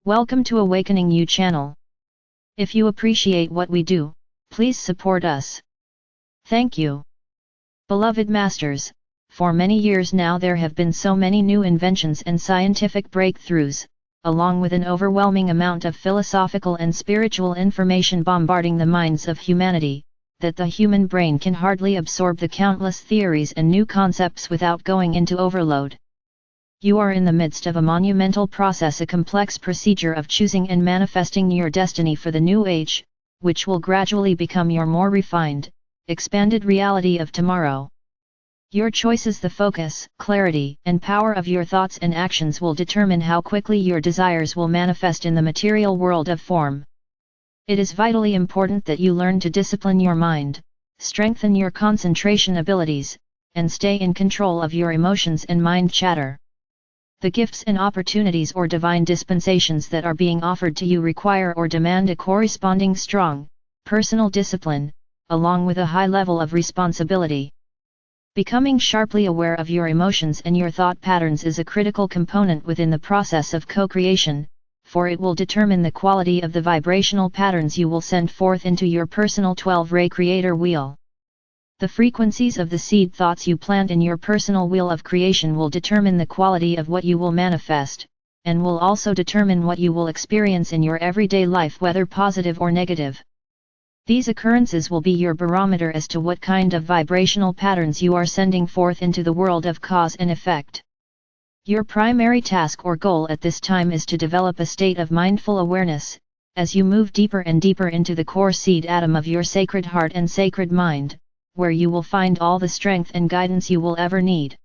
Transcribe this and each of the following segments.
Welcome to Awakening You channel. If you appreciate what we do, please support us. Thank you. Beloved Masters, for many years now there have been so many new inventions and scientific breakthroughs, along with an overwhelming amount of philosophical and spiritual information bombarding the minds of humanity, that the human brain can hardly absorb the countless theories and new concepts without going into overload. You are in the midst of a monumental process, a complex procedure of choosing and manifesting your destiny for the new age, which will gradually become your more refined, expanded reality of tomorrow. Your choices, the focus, clarity, and power of your thoughts and actions will determine how quickly your desires will manifest in the material world of form. It is vitally important that you learn to discipline your mind, strengthen your concentration abilities, and stay in control of your emotions and mind chatter. The gifts and opportunities or divine dispensations that are being offered to you require or demand a corresponding strong, personal discipline, along with a high level of responsibility. Becoming sharply aware of your emotions and your thought patterns is a critical component within the process of co-creation, for it will determine the quality of the vibrational patterns you will send forth into your personal 12-ray creator wheel. The frequencies of the seed thoughts you plant in your personal wheel of creation will determine the quality of what you will manifest, and will also determine what you will experience in your everyday life, whether positive or negative. These occurrences will be your barometer as to what kind of vibrational patterns you are sending forth into the world of cause and effect. Your primary task or goal at this time is to develop a state of mindful awareness, as you move deeper and deeper into the core seed atom of your sacred heart and sacred mind, where you will find all the strength and guidance you will ever need.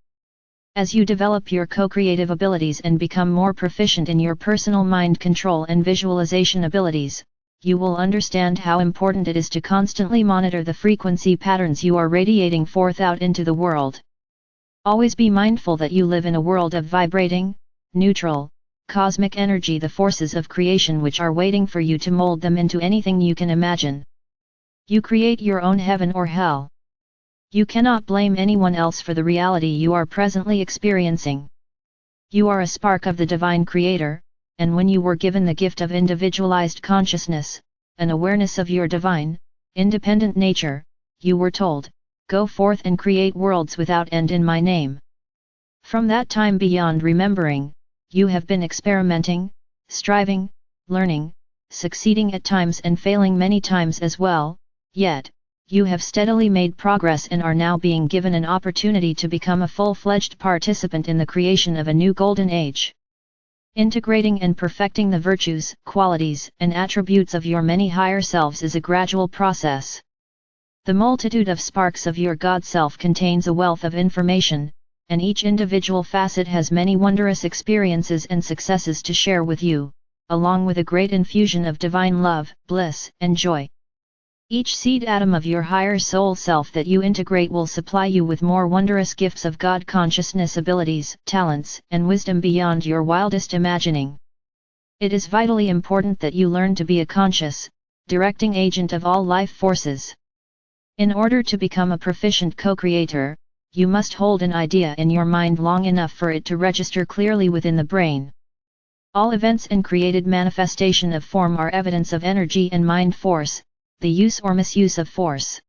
As you develop your co-creative abilities and become more proficient in your personal mind control and visualization abilities, you will understand how important it is to constantly monitor the frequency patterns you are radiating forth out into the world. Always be mindful that you live in a world of vibrating, neutral, cosmic energy, the forces of creation which are waiting for you to mold them into anything you can imagine. You create your own heaven or hell. You cannot blame anyone else for the reality you are presently experiencing. You are a spark of the divine creator, and when you were given the gift of individualized consciousness, an awareness of your divine, independent nature, you were told, "Go forth and create worlds without end in my name." From that time beyond remembering, you have been experimenting, striving, learning, succeeding at times and failing many times as well, yet, you have steadily made progress and are now being given an opportunity to become a full-fledged participant in the creation of a new golden age. Integrating and perfecting the virtues, qualities, and attributes of your many higher selves is a gradual process. The multitude of sparks of your God Self contains a wealth of information, and each individual facet has many wondrous experiences and successes to share with you, along with a great infusion of divine love, bliss, and joy. Each seed atom of your higher soul self that you integrate will supply you with more wondrous gifts of God consciousness abilities, talents, and wisdom beyond your wildest imagining. It is vitally important that you learn to be a conscious, directing agent of all life forces. In order to become a proficient co-creator, you must hold an idea in your mind long enough for it to register clearly within the brain. All events and created manifestation of form are evidence of energy and mind force, the use or misuse of force.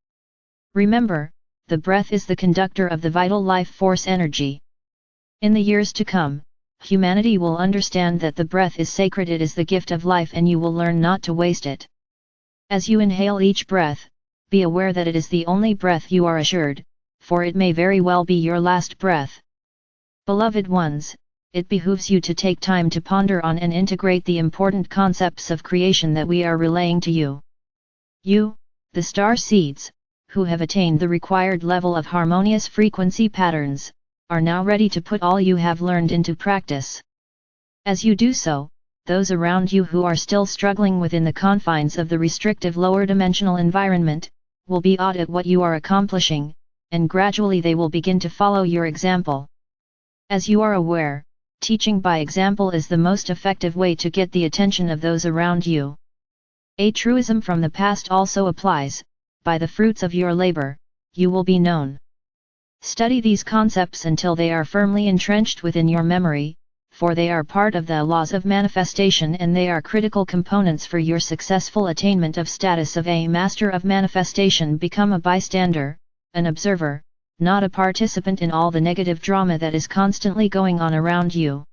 Remember, the breath is the conductor of the vital life force energy. In the years to come, humanity will understand that the breath is sacred, it is the gift of life, and you will learn not to waste it. As you inhale each breath, be aware that it is the only breath you are assured, for it may very well be your last breath. Beloved ones, it behooves you to take time to ponder on and integrate the important concepts of creation that we are relaying to you. You, the star seeds, who have attained the required level of harmonious frequency patterns, are now ready to put all you have learned into practice. As you do so, those around you who are still struggling within the confines of the restrictive lower dimensional environment, will be awed at what you are accomplishing, and gradually they will begin to follow your example. As you are aware, teaching by example is the most effective way to get the attention of those around you. A truism from the past also applies: by the fruits of your labor, you will be known. Study these concepts until they are firmly entrenched within your memory, for they are part of the laws of manifestation and they are critical components for your successful attainment of status of a master of manifestation. Become a bystander, an observer, not a participant in all the negative drama that is constantly going on around you.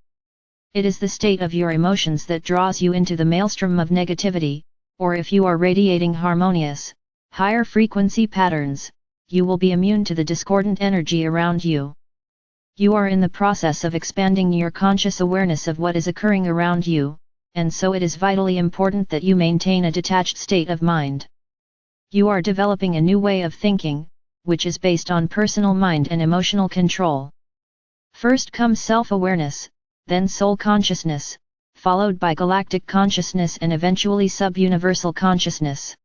It is the state of your emotions that draws you into the maelstrom of negativity, or if you are radiating harmonious, higher frequency patterns, you will be immune to the discordant energy around you. You are in the process of expanding your conscious awareness of what is occurring around you, and so it is vitally important that you maintain a detached state of mind. You are developing a new way of thinking, which is based on personal mind and emotional control. First comes self-awareness, then soul consciousness, followed by galactic consciousness and eventually sub-universal consciousness.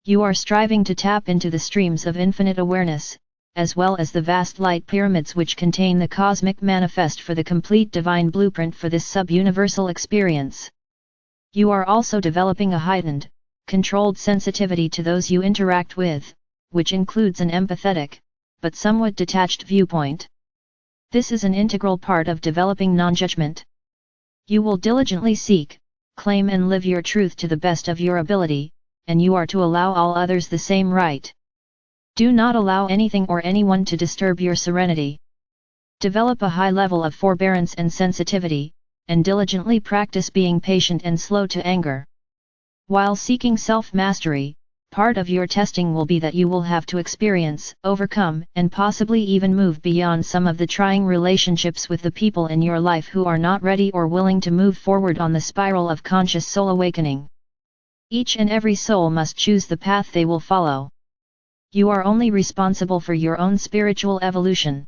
You are striving to tap into the streams of infinite awareness, as well as the vast light pyramids which contain the cosmic manifest for the complete divine blueprint for this sub-universal experience. You are also developing a heightened, controlled sensitivity to those you interact with, which includes an empathetic, but somewhat detached viewpoint. This is an integral part of developing non-judgment. You will diligently seek, claim and live your truth to the best of your ability, and you are to allow all others the same right. Do not allow anything or anyone to disturb your serenity. Develop a high level of forbearance and sensitivity, and diligently practice being patient and slow to anger. While seeking self-mastery, part of your testing will be that you will have to experience, overcome, and possibly even move beyond some of the trying relationships with the people in your life who are not ready or willing to move forward on the spiral of conscious soul awakening. Each and every soul must choose the path they will follow. You are only responsible for your own spiritual evolution.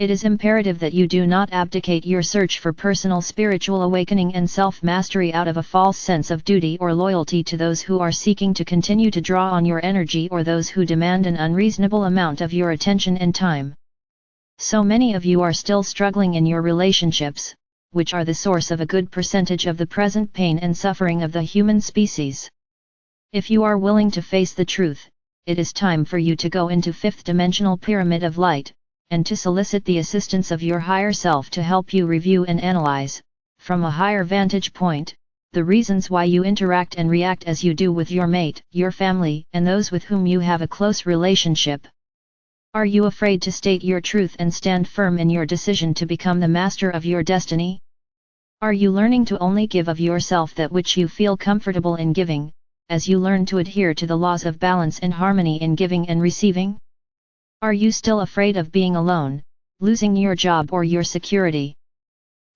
It is imperative that you do not abdicate your search for personal spiritual awakening and self-mastery out of a false sense of duty or loyalty to those who are seeking to continue to draw on your energy or those who demand an unreasonable amount of your attention and time. So many of you are still struggling in your relationships, which are the source of a good percentage of the present pain and suffering of the human species. If you are willing to face the truth, it is time for you to go into fifth-dimensional pyramid of light, and to solicit the assistance of your higher self to help you review and analyze, from a higher vantage point, the reasons why you interact and react as you do with your mate, your family, and those with whom you have a close relationship. Are you afraid to state your truth and stand firm in your decision to become the master of your destiny? Are you learning to only give of yourself that which you feel comfortable in giving, as you learn to adhere to the laws of balance and harmony in giving and receiving? Are you still afraid of being alone, losing your job or your security?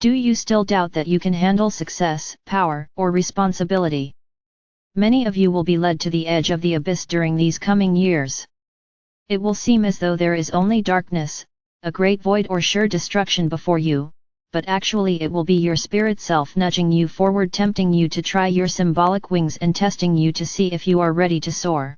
Do you still doubt that you can handle success, power, or responsibility? Many of you will be led to the edge of the abyss during these coming years. It will seem as though there is only darkness, a great void or sure destruction before you, but actually it will be your spirit self nudging you forward, tempting you to try your symbolic wings and testing you to see if you are ready to soar.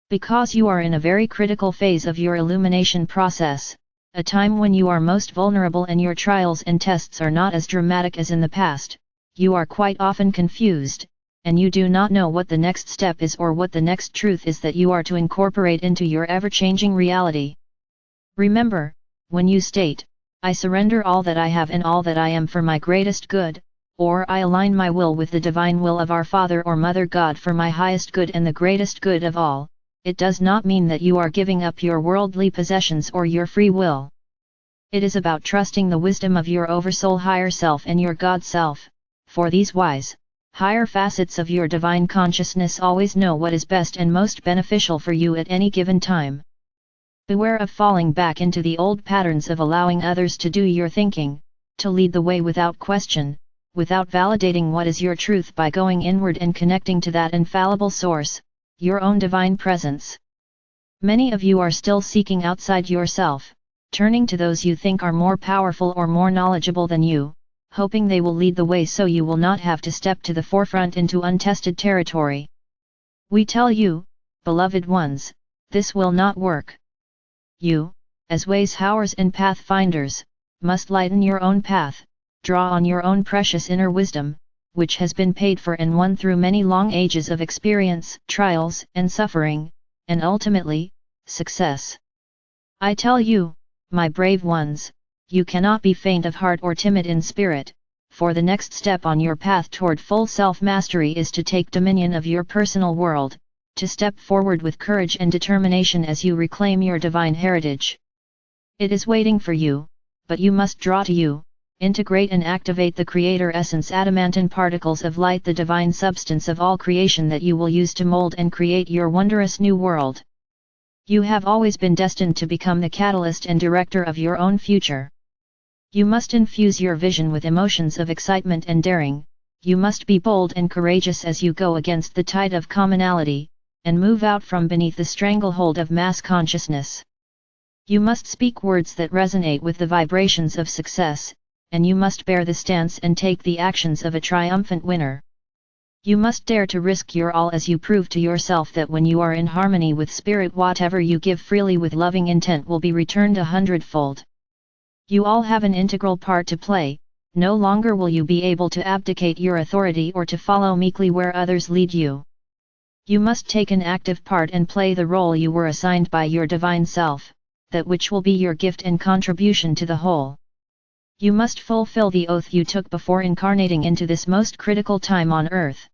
Because you are in a very critical phase of your illumination process, a time when you are most vulnerable and your trials and tests are not as dramatic as in the past, you are quite often confused, and you do not know what the next step is or what the next truth is that you are to incorporate into your ever-changing reality. Remember, when you state, "I surrender all that I have and all that I am for my greatest good," or "I align my will with the divine will of our Father or Mother God for my highest good and the greatest good of all," it does not mean that you are giving up your worldly possessions or your free will. It is about trusting the wisdom of your oversoul higher self and your God self, for these wise, higher facets of your divine consciousness always know what is best and most beneficial for you at any given time. Beware of falling back into the old patterns of allowing others to do your thinking, to lead the way without question, without validating what is your truth by going inward and connecting to that infallible source, your own divine presence. Many of you are still seeking outside yourself, turning to those you think are more powerful or more knowledgeable than you, hoping they will lead the way so you will not have to step to the forefront into untested territory. We tell you, beloved ones, this will not work. You, as ways howers and pathfinders, must lighten your own path, draw on your own precious inner wisdom, which has been paid for and won through many long ages of experience, trials, and suffering, and ultimately, success. I tell you, my brave ones, you cannot be faint of heart or timid in spirit, for the next step on your path toward full self-mastery is to take dominion of your personal world, to step forward with courage and determination as you reclaim your divine heritage. It is waiting for you, but you must draw to you, integrate and activate the Creator Essence adamantine particles of light, the divine substance of all creation that you will use to mold and create your wondrous new world. You have always been destined to become the catalyst and director of your own future. You must infuse your vision with emotions of excitement and daring, you must be bold and courageous as you go against the tide of commonality, and move out from beneath the stranglehold of mass consciousness. You must speak words that resonate with the vibrations of success, and you must bear the stance and take the actions of a triumphant winner. You must dare to risk your all as you prove to yourself that when you are in harmony with spirit, whatever you give freely with loving intent will be returned 100-fold. You all have an integral part to play. No longer will you be able to abdicate your authority or to follow meekly where others lead you. You must take an active part and play the role you were assigned by your divine self, that which will be your gift and contribution to the whole. You must fulfill the oath you took before incarnating into this most critical time on earth.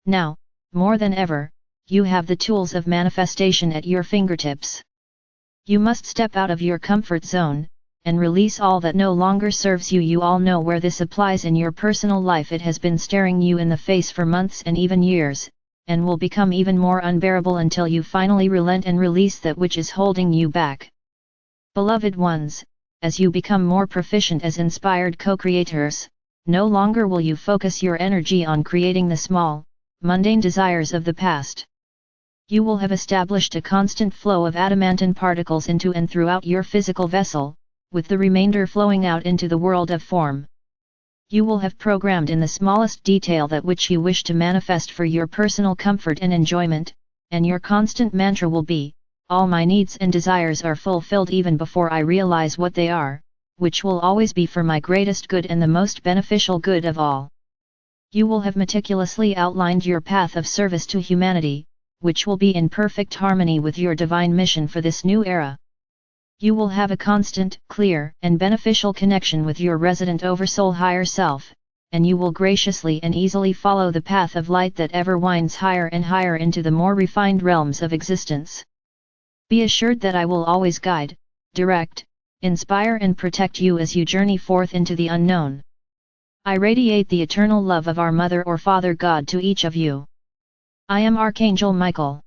Now, more than ever, you have the tools of manifestation at your fingertips. You must step out of your comfort zone, and release all that no longer serves you. You all know where this applies in your personal life. It has been staring you in the face for months and even years, and will become even more unbearable until you finally relent and release that which is holding you back. Beloved ones, as you become more proficient as inspired co-creators, no longer will you focus your energy on creating the small, mundane desires of the past. You will have established a constant flow of adamantine particles into and throughout your physical vessel, with the remainder flowing out into the world of form. You will have programmed in the smallest detail that which you wish to manifest for your personal comfort and enjoyment, and your constant mantra will be, all my needs and desires are fulfilled even before I realize what they are, which will always be for my greatest good and the most beneficial good of all. You will have meticulously outlined your path of service to humanity, which will be in perfect harmony with your divine mission for this new era. You will have a constant, clear, and beneficial connection with your resident oversoul higher self, and you will graciously and easily follow the path of light that ever winds higher and higher into the more refined realms of existence. Be assured that I will always guide, direct, inspire and protect you as you journey forth into the unknown. I radiate the eternal love of our Mother or Father God to each of you. I am Archangel Michael.